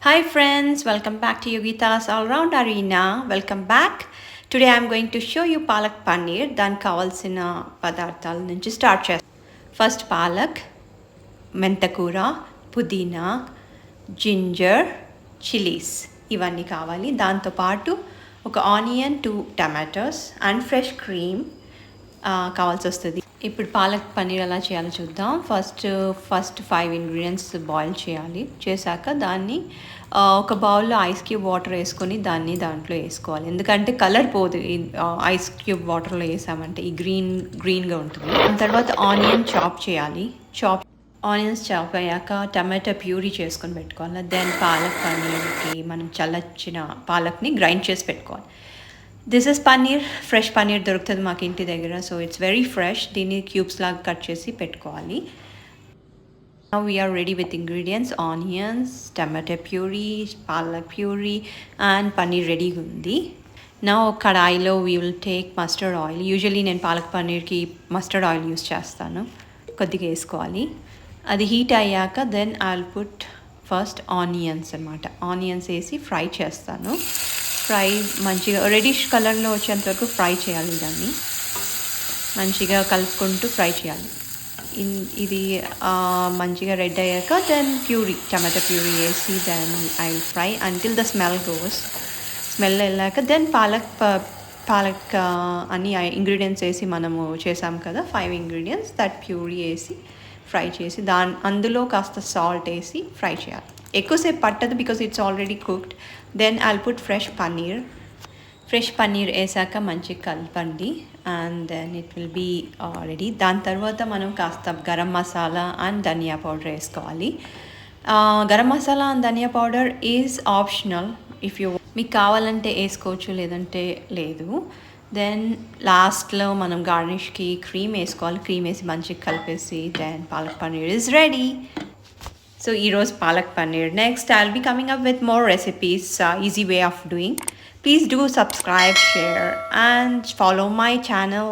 Hi friends, welcome back to Yogita's All Round Arena. Welcome back. Today I'm going to show you palak paneer. దానికి కావాల్సిన పదార్థాల నుంచి start చేస్తాం. First palak, మెంతకూర, పుదీనా, ginger, chillies ఇవన్నీ కావాలి. దాంతోపాటు ఒక onion, 2 tomatoes and fresh cream కావాల్సి వస్తుంది. ఇప్పుడు పాలక్ పన్నీర్ ఎలా చేయాలో చూద్దాం. ఫస్ట్ 5 ఇంగ్రీడియంట్స్ బాయిల్ చేయాలి. చేశాక దాన్ని ఒక బౌల్లో ఐస్ క్యూబ్ వాటర్ వేసుకొని దాంట్లో వేసుకోవాలి. ఎందుకంటే కలర్ పోదు ఐస్ క్యూబ్ వాటర్లో వేసామంటే ఈ గ్రీన్గా ఉంటుంది. దాని తర్వాత ఆనియన్ చాప్ చేయాలి. ఆనియన్స్ చాప్ అయ్యాక టమాటో ప్యూరీ చేసుకొని పెట్టుకోవాలి. దెన్ పాలక్ పన్నీర్కి మనం చల్లొచ్చిన పాలక్ని గ్రైండ్ చేసి పెట్టుకోవాలి. This is paneer, fresh paneer దొరుకుతుంది మాకు ఇంటి దగ్గర. So it's very fresh. దీన్ని క్యూబ్స్ లాగా కట్ చేసి పెట్టుకోవాలి. Now we are ready with ingredients: onions, tomato puree, palak puree and paneer ready ఉంది. Now కడాయిలో we will take mustard oil. Usually నేను పాలక్ పన్నీర్కి మస్టర్డ్ ఆయిల్ యూస్ చేస్తాను. కొద్దిగా వేసుకోవాలి. అది హీట్ అయ్యాక then I will put first onions అనమాట. ఆనియన్స్ వేసి ఫ్రై చేస్తాను. ఫ్రై మంచిగా రెడిష్ కలర్లో వచ్చేంత వరకు ఫ్రై చేయాలి. దాన్ని మంచిగా కలుపుకుంటూ ఫ్రై చేయాలి. ఇది మంచిగా రెడ్ అయ్యాక దెన్ టమాటో ప్యూరీ వేసి then I will fry until the smell goes. Smell వెళ్ళాక దెన్ పాలక్ అన్ని ఇంగ్రీడియంట్స్ వేసి మనము చేసాం కదా 5 ఇంగ్రీడియంట్స్, దట్ ప్యూరీ వేసి ఫ్రై చేసి అందులో కాస్త సాల్ట్ వేసి ఫ్రై చేయాలి. ఎక్కువసేపు పట్టదు because it's already cooked. Then I will put fresh paneer వేసాక మంచిగా కలపండి and then it will be ready. దాని తర్వాత మనం కాస్త గరం మసాలా అండ్ ధనియా పౌడర్ వేసుకోవాలి. Garam masala and dhania powder is optional. మీకు కావాలంటే వేసుకోవచ్చు, లేదంటే లేదు. దెన్ లాస్ట్లో మనం గార్నిష్కి క్రీమ్ వేసుకోవాలి. క్రీమ్ వేసి మంచిగా కలిపేసి then palak paneer is ready. So ఈరోజు palak paneer. Next I'll be coming up with more recipes, easy way of doing. Please do subscribe, share and follow my channel.